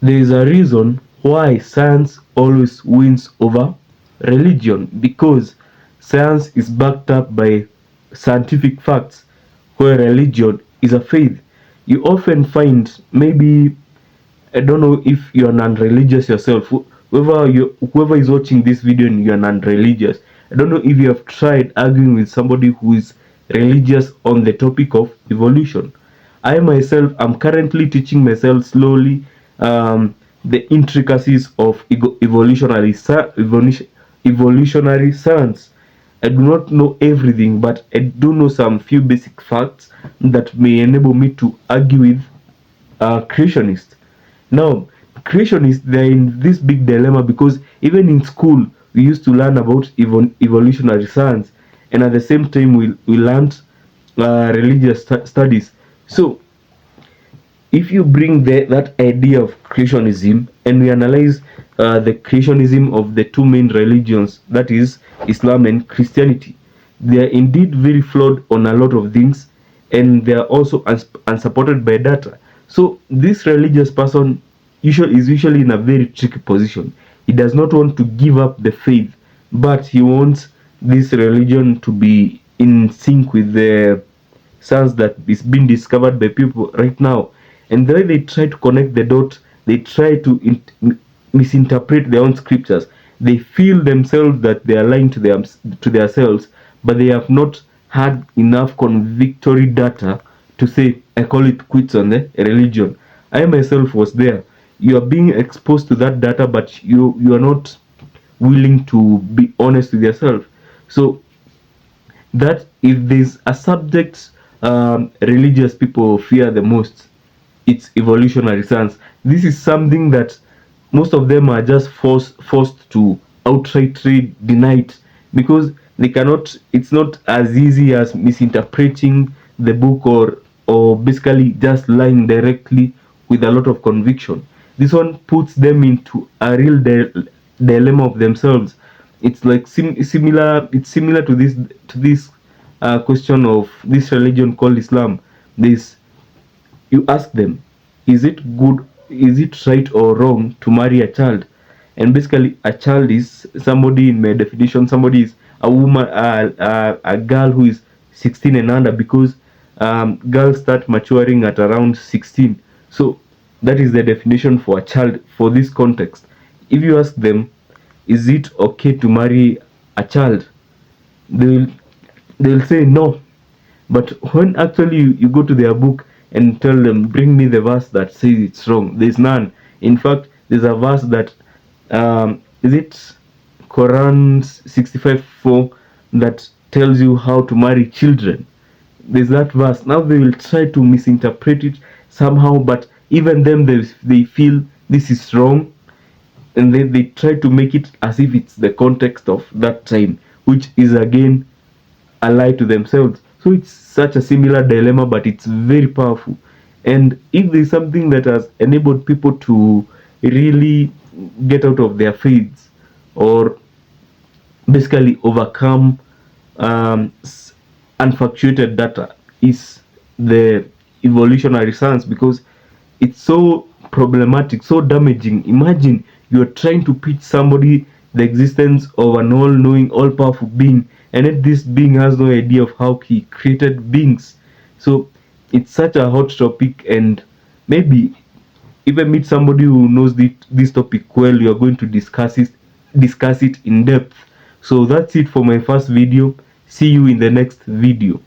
There is a reason why science always wins over religion, because science is backed up by scientific facts, where religion is a faith. You often find, maybe, I don't know if you're non-religious yourself. Whoever is watching this video and you're non-religious, I don't know if you have tried arguing with somebody who is religious on the topic of evolution. I myself am currently teaching myself slowly the intricacies of evolutionary science. I do not know everything, but I do know some few basic facts that may enable me to argue with creationists. Now, creationists, they're in this big dilemma because even in school, we used to learn about evolutionary science, and at the same time, we learned religious studies. So, if you bring that idea of creationism and we analyze the creationism of the two main religions, that is Islam and Christianity, they are indeed very flawed on a lot of things, and they are also unsupported by data. So this religious person is usually in a very tricky position. He does not want to give up the faith, but he wants this religion to be in sync with the science that is being discovered by people right now. And the way they try to connect the dots, they try to misinterpret their own scriptures. They feel themselves that they are lying to themselves, but they have not had enough convictory data to say, I call it quits on the religion. I myself was there. You are being exposed to that data, but you are not willing to be honest with yourself. So that if there's a subject religious people fear the most, it's evolutionary science. This is something that most of them are just forced to outrightly deny it, because they cannot. It's not as easy as misinterpreting the book, or basically just lying directly with a lot of conviction. This one puts them into a real dilemma of themselves. It's like similar. It's similar to this question of this religion called Islam. This, you ask them, is it good, is it right or wrong to marry a child? And basically, a child is somebody, in my definition, somebody is a woman, a girl who is 16 and under, because girls start maturing at around 16. So that is the definition for a child for this context. If you ask them, is it okay to marry a child, they'll say no. But when actually you go to their book and tell them, bring me the verse that says it's wrong, there's none. In fact, there's a verse that, is it Quran 65:4, that tells you how to marry children. There's that verse. Now they will try to misinterpret it somehow, but even them, they feel this is wrong, and they try to make it as if it's the context of that time, which is again a lie to themselves. So it's such a similar dilemma, but it's very powerful. And if there's something that has enabled people to really get out of their faiths, or basically overcome unfactuated data, is the evolutionary science, because it's so problematic, so damaging. Imagine you're trying to pitch somebody the existence of an all-knowing, all-powerful being, and yet this being has no idea of how he created beings. So it's such a hot topic, and maybe even meet somebody who knows this topic well, you are going to discuss it in depth. So that's it for my first video. See you in the next video.